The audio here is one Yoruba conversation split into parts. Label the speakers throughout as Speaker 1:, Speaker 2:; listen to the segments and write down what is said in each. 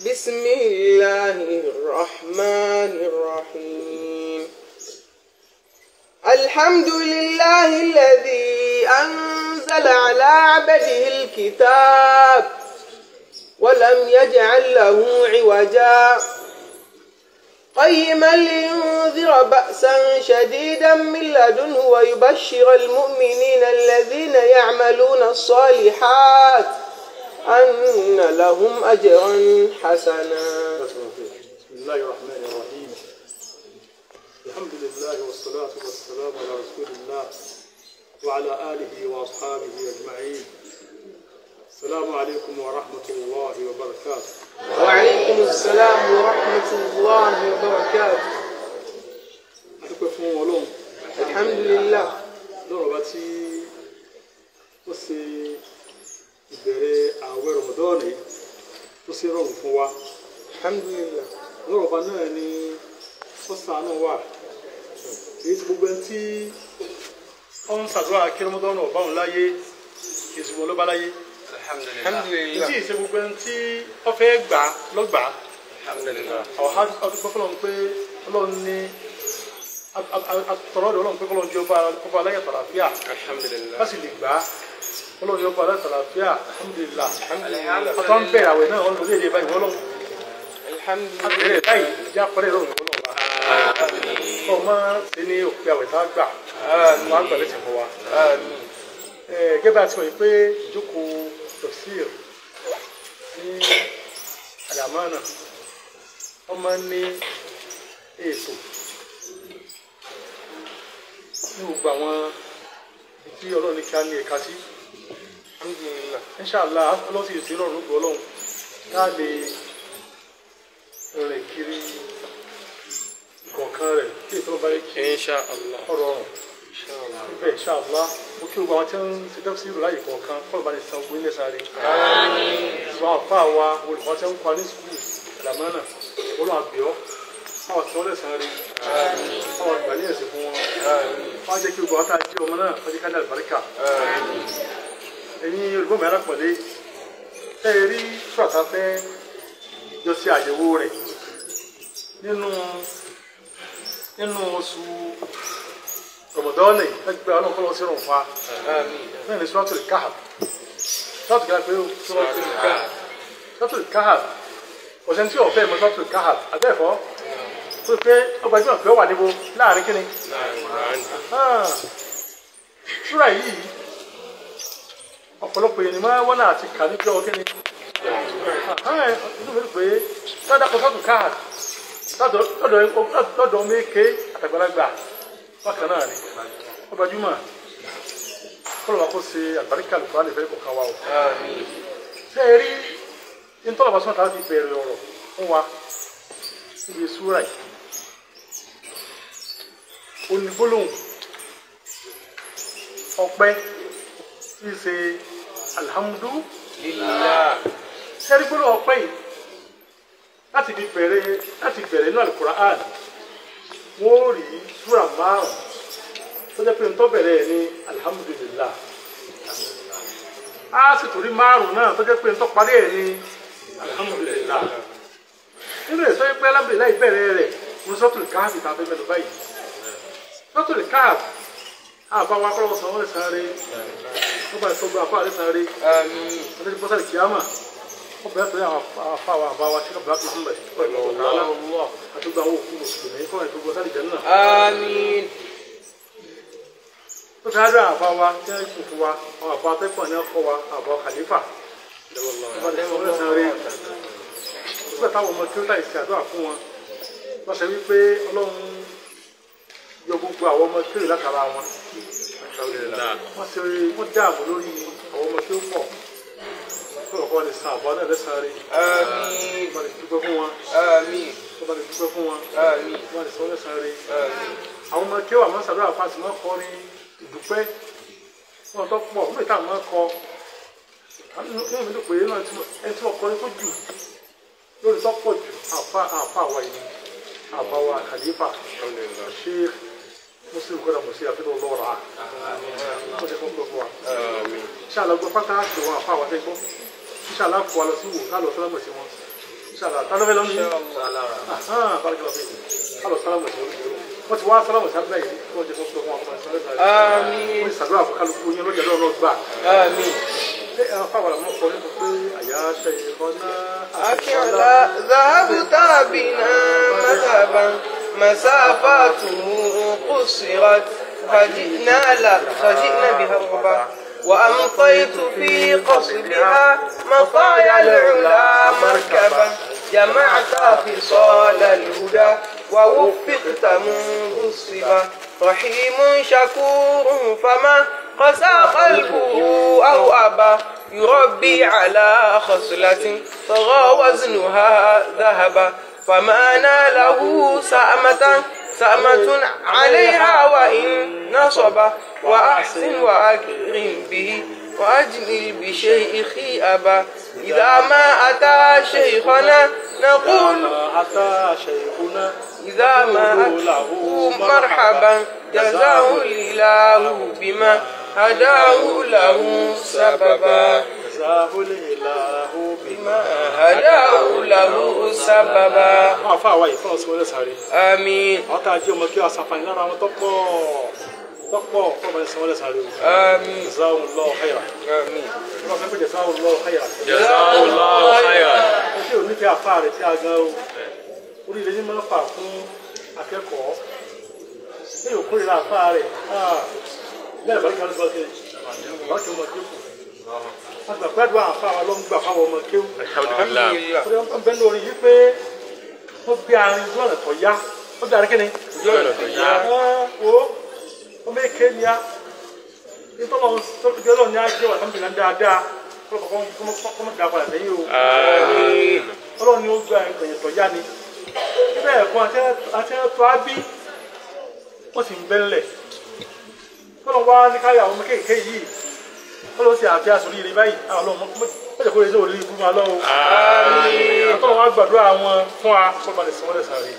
Speaker 1: بسم الله الرحمن الرحيم. الحمد لله الذي أنزل على عبده الكتاب ولم يجعل له عوجا قيما لينذر بأسا شديدا من لدنه ويبشر المؤمنين الذين يعملون الصالحات أن لهم أجرا حسنا.
Speaker 2: بسم الله الرحمن الرحيم. الحمد لله والصلاة والسلام على رسول الله وعلى آله وأصحابه أجمعين. السلام عليكم ورحمة الله وبركاته.
Speaker 1: وعليكم السلام ورحمة الله وبركاته. الحمد لله.
Speaker 2: لورباتي وسي ìbẹ̀rẹ̀ àwẹ̀ Ramadan yìí tó ṣe rọrùn fún wa.
Speaker 1: Alhamdulillah.
Speaker 2: lọ́rọ̀bá náà ni sọ́sà náà wà èyí tí gbogbo ẹni tí ó ń ṣàdúrà kí Ramadan náà bá wọn láyé ìṣùgbọ́n ló bá láyé.
Speaker 1: Alhamdulillah.
Speaker 2: ìdí ìṣe gbogbo ẹni tí ó fẹ́ gbà lọ́gbà. àwọn ọdún fọlọ́n pé Ọlọ́run ní àtọ̀rọ̀ Ọlọ́run pé kọ́lọ́n jẹ́ ọba aláyẹ̀ tàlàfíà. ká sì lè gbà Ọlọ́run yóò padà tàlàfíà. Alhamdulillah. ọ̀tọ̀ ń bẹ̀rẹ̀ àwẹ̀ náà wọ́n lórí èdè báyìí wọ́n lọ́wọ́. Alhamdulillah. báyìí ìjà pẹ̀lẹ́ ìrọ̀rùn wọ́n lọ́wọ́. kọ́ máa ṣe ní òpin àwẹ̀ tá a gbà wọ́n á gbà lẹ́sẹ̀ fún wa. gẹ́gẹ́ bá a ti wọ̀ yìí pé ìjókòó tafsir ní Al-Amana wọ́n máa ń ní ètò ní gbogbo àwọn tí Ọlọ́run ní kí á ní ẹ̀ka sí. Alhamdulillah. Inshallah Ọlọ́run sì ṣe lọ́rùn gbọ́ Ọlọ́run ká lè rìn kiri kọ̀ọ̀kan rẹ̀ kí ètò ọba yìí kí ọ̀rọ̀ ọ̀rùn. Bẹ́ẹ̀ Inshallah mo kí gbogbo àwọn tí wọ́n ń ṣe tafsir láyè kọ̀ọ̀kan kọ́lọ̀ bá ní san owó ilé sáré. Sọ àpá wa olùkọ́ tí wọ́n ń kọ́ ní sùkúù Al-Amana Ọlọ́run àbíọ́ àwọn tí wọ́n lè san rí àwọn ìgbà ní ẹ̀sìn fún wọn. Wọ́n á jẹ́ kí gbogbo àwọn tá a jẹ́ ọmọ náà wọ́n jẹ́ ká ní àlùbáríkà. Ẹ̀yin olùgbọ́n mi arápọ̀lé ẹ rí ṣọ́ọ̀tà fẹ́ jọ sí àyẹ̀wò rẹ̀ nínú oṣù Ramadan ẹgbẹ́ ọlọ́kọ́lọ́ sí rọ̀fà náà ní Suratul Kahf. Suratul Kahf pé Suratul Kahf ọ̀sẹ̀ tí ọ̀fẹ́ mọ́ Suratul Kahf abẹ́ẹ̀kọ́ tó pé ọgbà ìjọba pé ó wà níbo láàrin kíni. Súrà yìí ọ̀pọ̀lọpọ̀ ènìyàn máa wọ́n náà ti kà níjọ́ kíni. inú mi rí pé sọ́dọ̀ kọ́ Suratul Kahf lọ́dọ̀ méke àtàgbàlagbà bákan náà ni ó gbajúmọ̀ kọ́lọ̀ wa kó ṣe àgbàríkà lùkọ́ àlè fẹ́ kọ̀ọ̀kan wa o. ṣé ẹ rí nítorí àwọn sọ́nà ti bẹ̀rẹ̀ ọ̀rọ̀ fún wa níbi súrà yìí onígbólóhùn ọpẹ́ tí í ṣe alhamdulillah. ṣé rí gbólóhùn ọpẹ́ yìí láti bẹ̀rẹ̀ inú Al-Qur'an wọ́n rí súrà márùn-ún tó jẹ́ pé ń tó bẹ̀rẹ̀ ní alhamdulillah. a sì torí márùn-ún náà tó jẹ́ pé ń tó parí ẹ̀ ní alhamdulillah. nínú èso yìí pé alhamdulillah ìbẹ̀rẹ̀ rẹ̀ ní Suratul Kahf tá a fẹ́ mẹ́nu báyìí. Suratul Kahf àbá wa kọ́lọ́wọ́ sọ wọ́n lè sáré wọ́n bá ìsọgbà àpá àlẹ́ sáré wọ́n ti bọ́sàlì kíámà wọ́n bẹ̀rẹ̀ pẹ̀lú àwọn afá wa àbá wa ṣẹ́kà Abdullah Muhammad àti gbogbo àwọn òkú mùsùlùmí kọ́ ètò bọ́sàlì Janna. Àmín. ó ti rádọ́ àbá wa tẹ́ ẹ̀kún fún wa àwọn àbá akẹ́kọ̀ọ́ ní ọkọ̀ wa àbá Khalifa wọ́n ti sọ wọ́n lè sáré nígbà táwọn ọmọ tí ó láì ṣe àdúrà fún wọn wọ́n ṣe wípé Ọlọ́run yọ gbogbo àwọn ọmọ tí ó látara wọn wọ́n dáàbò lórí àwọn ọmọ tí ó pọ̀ kọ́lọ̀kọ́ lè san àbọ̀ náà lẹ́sàn-án rí. Àmín. Wọ́n lè dúpẹ́ fún wọn. Àmín. Wọ́n lè dúpẹ́ fún wọn. Àmín. Wọ́n lè sọ lẹ́sàn-án rí. Àmín. àwọn ọmọ kéwà máa ń ṣàdúrà fún àti máa kọ́ ní ìdúpẹ́ wọn tó pọ̀ wọ́n lè táwọn máa kọ́ nínú mi ló pè é náà ẹni tí wọ́n kọ́ ní tó jù lórí tó pọ̀ jù àfa àwa yìí àfa wa Khalifa Sheikh Muslim kọ́dà Muslim àfihàn lọ́wọ́ra wọ́n ti kọ́ ń gbọ́ fún wa. Inshallah gbọ́ pátá àti wọn àfa àwa tẹ́gbọ́ Inshallah kọ́ wa lọ sí wò ká lọ sọ́dọ̀ sí wọn inshallah ta ló fẹ́ lọ ní barakallahu fiki alo salamu wọ́n ti wá sálámù sábẹ́ yìí wọ́n ti fún ọmọ ìsọ̀rọ̀ sáré.
Speaker 1: Àmín.
Speaker 2: wọ́n ti ṣàdúrà fún kálukú yẹn lọ́jà lọ́wọ́ gbà.
Speaker 1: Àmín.
Speaker 2: ṣé ẹ fáwọn ọmọ kọ nínú pé àyà ṣe ìkọ́ná.
Speaker 1: أكلا ذهبت بنا مذهبا مسافاته قصرت فجئنا بهربا وأمضيت في قصبها مطايا العلا مركبا جمعت خصال الهدى ووفقت منذ الصبا رحيم شكور فما قسى قلبه أو أبى يربي على خصلة طغى وزنها ذهبا فما ناله سأمة عليها وإن نصب وأحسن وأكرم به وأجمل بشيخي أبا إذا ما أتى شيخنا نقول إذا ما أتوا مرحبا جزاه الإله بما هداه له سببا بما هداه له سببا آمين
Speaker 2: tọ́pọ̀ ọmọ ẹ̀sán wọlé sáré o.
Speaker 1: آمين
Speaker 2: Jazakumullahu khairan.
Speaker 1: آمين
Speaker 2: wọ́n fẹ́ pé Jazakumullahu khairan.
Speaker 1: Jazakumullahu khairan.
Speaker 2: ṣé o nífẹ̀ẹ́ afá rẹ̀ tí a gan o oríire ní máa ń fà fún akẹ́kọ̀ọ́ ṣé o kórìíra afá rẹ̀ bẹ́ẹ̀ bá kí wọ́n sọ ṣe bá kí wọ́n mọ̀ kéwù. wọ́n gbà gbádùn àwọn afá wa ló ń gbà fáwọn ọmọ kéwù. wọ́n bẹ́ẹ̀ lórí yìí pé wọ́n gbé arin ojú ọ̀nà tó yá wọ́n gbé arin kíni.
Speaker 1: ojú ọ̀nà tó yá.
Speaker 2: ọmọ èké ni a nítorí ọlọ́run ní ajé wà sábà dáadáa kọ́mọ dá padà sẹ́yìn o. ọlọ́run ni ó gba ìgbẹ̀yìn tó yá ni bẹ́ẹ̀ kan àti ẹ̀tọ́ á bí wọ́n sì ń bẹ́ńlẹ̀ ọlọ́run wá ní káyà ọmọ kéèké yìí ọlọ́run sì àfi àsòrí ire báyìí àwọn ọlọ́run mọ́jọ́ kó lè dé òrí ikú máa lọ́wọ́. ọlọ́run wá gbàdúrà wọn fún wa kó ba lè sọ wọ́n lẹ́sàn rí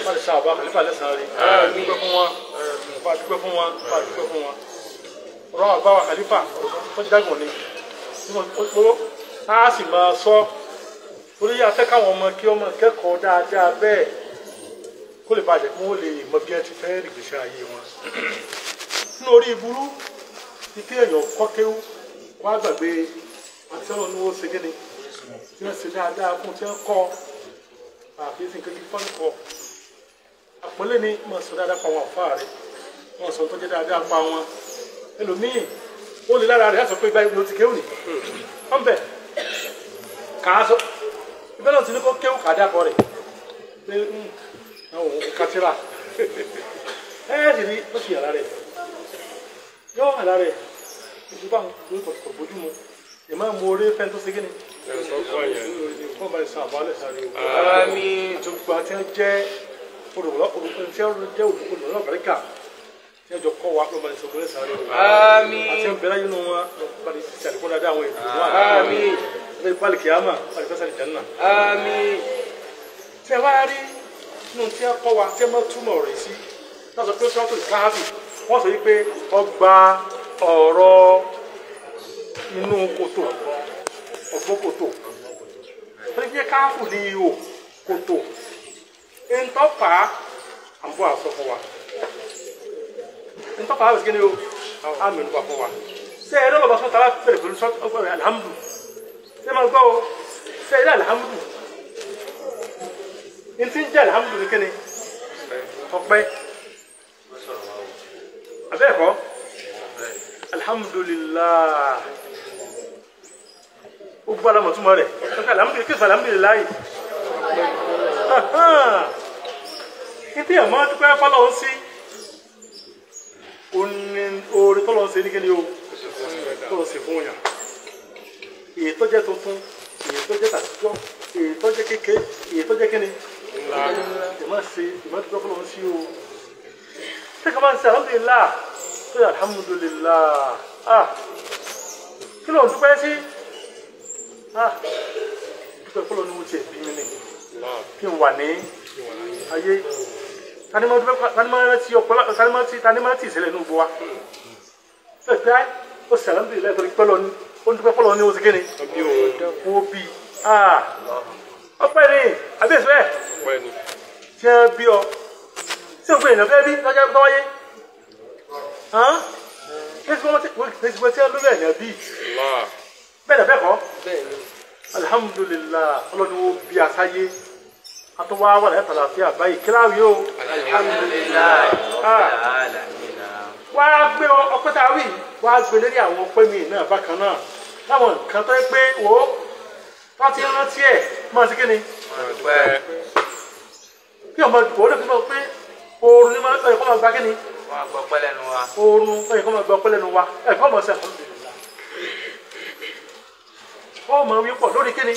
Speaker 2: wọ́n lè sọ àbá kàlífà lẹ́sàn rí dúpẹ́ fún wọn bá dúpẹ́ fún wọn bá dúpẹ́ fún wọn. ọ̀rọ̀ àgbà wa kàlífà tó ti dágùn ni a sì máa sọ torí afẹ́ káwọn ọmọ kí ọmọ kẹ́kọ̀ọ́ dáadáa bẹ́ẹ̀ kó lè bàjẹ́ kí wọ́n lè mọ bí ẹ ti fẹ́ rí ìgbésí ayé wọn. nínú orí ìburú ní kí èèyàn kọ́ kéwú wọ́n á gbàgbé àti ọ̀nà ni wọ́n ṣe gíní tí wọ́n ṣe dáadáa fún tí wọ́n kọ́ àfihàn kékeré fọ́n kọ́ àpọ́nlé ni wọ́n sọ dáadáa pa wọn àfáà rẹ̀ wọ́n sọ tó jẹ́ dáadáa pa wọn ẹlòmíì ó lè lára rẹ̀ á sọ pé ìgbà ìlú ti kéwù ni wọ́n bẹ̀ kà á sọ ìbẹ́ náà ti ní kó kéwù kà á dàpọ̀ rẹ̀ pé àwọn òun kátírà sì ní ó sì yàrá rẹ̀ yọ àlá rẹ̀ ìdúbà ló kọ̀ bójú mu ìmọ̀ mo rí fẹ́ tó ṣe kí ni. wọ́n bá ìsàn àbálẹ̀ sáré o.
Speaker 1: Àmín.
Speaker 2: àtúgbà tí wọ́n jẹ́ olùrànlọ́wọ́ àbáríkà tí wọ́n jọ kọ́ wa ló bá ìsàn àbálẹ̀ sáré o.
Speaker 1: Àmín.
Speaker 2: àti ìbẹ̀rẹ̀ yìí nù wọn bá ní sàdékọ́ dáadáa àwọn ètò wọn.
Speaker 1: Àmín.
Speaker 2: ní ìpàlẹ̀ kìámà pàlẹ̀ fẹ́ sàdé jẹ́nà.
Speaker 1: Àmín.
Speaker 2: tí a bá rí nínú tí wọ́n kọ́ wa tí wọ́n túmọ̀ rẹ̀ sí náà sọ pé sọ́tò káàbì wọ́n sọ wípé ọgbà ọ̀rọ̀ inú kòtò ọgbọ́n kòtò wọ́n jẹ́ káàfù ní ihò kòtò ntọ́fà àbọ̀ àsọ fún wa ntọ́fà àbẹ̀sí kíni o àmì nípa fún wa ṣé ẹ̀rọ lọ́ba sọ́tà láti bẹ̀rẹ̀ pẹ̀lú sọ́tà alhamdu ṣé máa gbọ́ o ṣé ẹ̀rọ alhamdu ntí ń jẹ́ alhamdu ní kíni ọpẹ́ abẹ́ẹ̀kọ́ alhamdulillah ó gbọ́ alamọ̀túnmọ̀ rẹ̀ alhamdulillah kí alhamdulillah yìí ìdí ẹ̀mọ́ dúpẹ́ fọ́lọ́hún sí oore tọ́lọ́hún sí ní kí ni o tọ́lọ́hún sí fún yàn èyí tó jẹ́ tuntun èyí tó jẹ́ tàtijọ́ èyí tó jẹ́ kéke èyí tó jẹ́ kí ni ìmọ̀ dúpẹ́ fọ́lọ́hún sí o tẹ́kọ̀ máa ń sẹ́ alhamdulillah tó yà alhamdulillah kí ló ń dúpẹ́ sí dúpẹ́ fọ́lọ́hún ni mo tiẹ̀ bí mi ni kí n wà ní ayé tanimati ìṣẹ̀lẹ̀ inú gbọ́ wa ẹ̀pẹ́ ó sì alhamdulillah torí pẹ́lọ ní ó ń dúpẹ́ fọ́lọ́ ní oṣù kíni ó bí ọpẹ́ ni àbí èso ẹ̀
Speaker 1: Ọpẹ́ ni.
Speaker 2: tí wọ́n bí ọ tí o gbé èèyàn fẹ́ bí lọ́jọ́ tó wáyé kí tí wọ́n lórí ẹ̀yàn bí bẹ́ẹ̀ dẹ̀ bẹ́ẹ̀ kọ́ alihamudulilayi ọlọ́ni wo bí asáyé atọ́wá wà láyé tàlàfíà báyìí kíláàwí o
Speaker 3: Alhamdulillah.
Speaker 2: wá gbé ọpẹ́ tá a wí wá gbé lórí àwọn ọpẹ́ mi náà bákan náà láwọn nǹkan tó yẹ pé wò ó wọ́n ti rántí ẹ̀ máa ṣe kí ni bí ọmọ wò ó lè fi mọ̀ pé oorun ni máa ẹ̀kọ́ máa gba kí ni
Speaker 3: Wọ́n gbọ́ pẹ́ lẹ́nu wa.
Speaker 2: oorun ẹ̀kọ́ máa gba ọpẹ́ lẹ́nu wa ẹ̀kọ́ máa ṣe àkọsílẹ̀ ọmọ wí pọ̀ lórí kí ni.